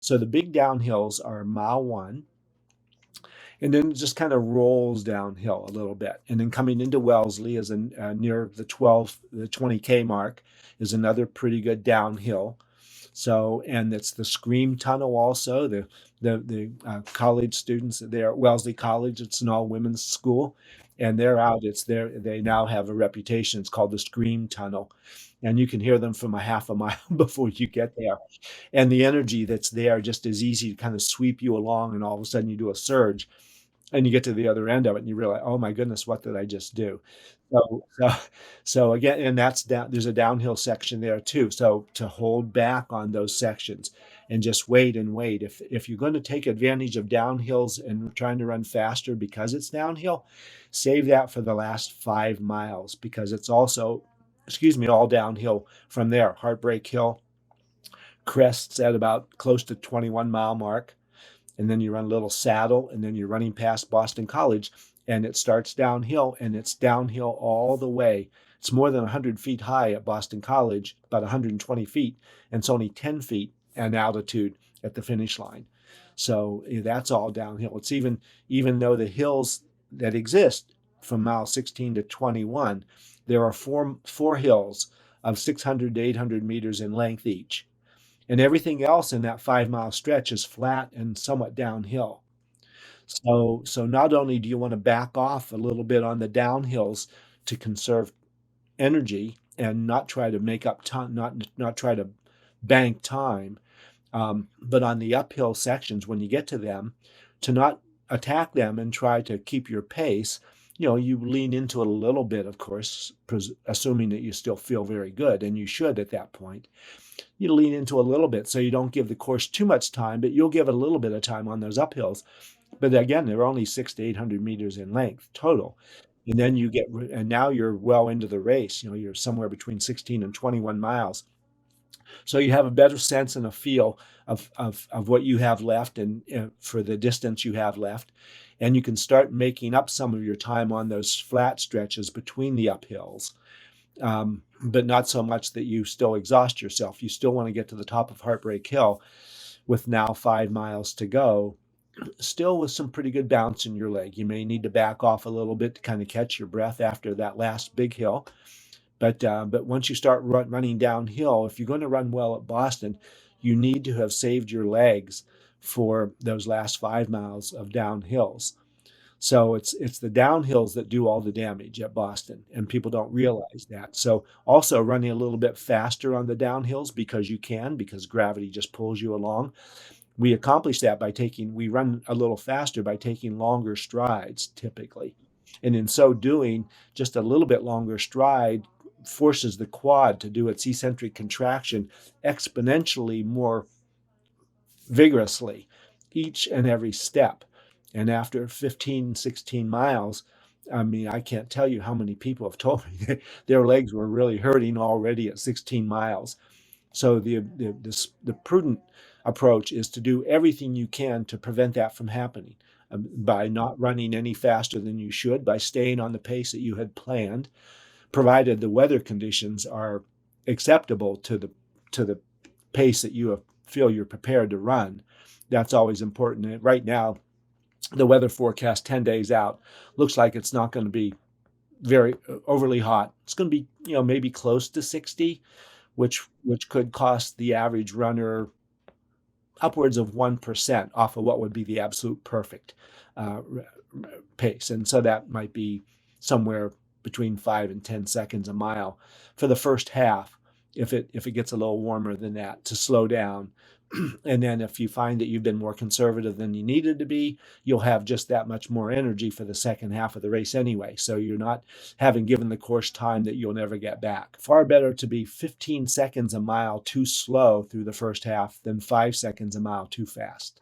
So the big downhills are mile one, and then it just kind of rolls downhill a little bit. And then coming into Wellesley is near the 20K mark is another pretty good downhill. So, and it's the Scream Tunnel also. The college students there at Wellesley College. It's an all women's school, and they're out. It's there. They now have a reputation. It's called the Scream Tunnel, and you can hear them from a half a mile before you get there. And the energy that's there just is easy to kind of sweep you along, and all of a sudden you do a surge and you get to the other end of it and you realize, oh my goodness, what did I just do? So, so, so again, and that's down, there's a downhill section there too. So to hold back on those sections and just wait and wait. If you're going to take advantage of downhills and trying to run faster because it's downhill, save that for the last 5 miles because it's also, excuse me, all downhill from there. Heartbreak Hill crests at about close to 21-mile mark, and then you run a little saddle, and then you're running past Boston College, and it starts downhill, and it's downhill all the way. It's more than 100 feet high at Boston College, about 120 feet, and it's only 10 feet in altitude at the finish line. So that's all downhill. It's even though the hills that exist from mile 16 to 21, there are four hills of 600 to 800 meters in length each. And everything else in that 5 mile stretch is flat and somewhat downhill. So not only do you want to back off a little bit on the downhills to conserve energy and not try to make up time, not try to bank time, but on the uphill sections when you get to them, to not attack them and try to keep your pace. You lean into it a little bit, of course, assuming that you still feel very good, and you should at that point. You lean into a little bit so you don't give the course too much time, but you'll give it a little bit of time on those uphills. But again, they're only 600 to 800 meters in length total. And then and now you're well into the race. You're somewhere between 16 and 21 miles. So you have a better sense and a feel of what you have left and for the distance you have left. And you can start making up some of your time on those flat stretches between the uphills. But not so much that you still exhaust yourself. You still want to get to the top of Heartbreak Hill with now 5 miles to go, still with some pretty good bounce in your leg. You may need to back off a little bit to kind of catch your breath after that last big hill. But once you start running downhill, if you're going to run well at Boston, you need to have saved your legs for those last 5 miles of downhills. So it's the downhills that do all the damage at Boston, and people don't realize that. So also running a little bit faster on the downhills because gravity just pulls you along. We accomplish that we run a little faster by taking longer strides typically. And in so doing, just a little bit longer stride forces the quad to do its eccentric contraction exponentially more vigorously each and every step. And after 15, 16 miles, I mean, I can't tell you how many people have told me that their legs were really hurting already at 16 miles. So the prudent approach is to do everything you can to prevent that from happening, by not running any faster than you should, by staying on the pace that you had planned, provided the weather conditions are acceptable to the pace that you feel you're prepared to run. That's always important. And right now, the weather forecast 10 days out looks like it's not going to be very overly hot. It's going to be, maybe close to 60, which could cost the average runner upwards of 1% off of what would be the absolute perfect pace. And so that might be somewhere between 5 and 10 seconds a mile for the first half, if it gets a little warmer than that, to slow down. And then if you find that you've been more conservative than you needed to be, you'll have just that much more energy for the second half of the race anyway. So you're not having given the course time that you'll never get back. Far better to be 15 seconds a mile too slow through the first half than 5 seconds a mile too fast.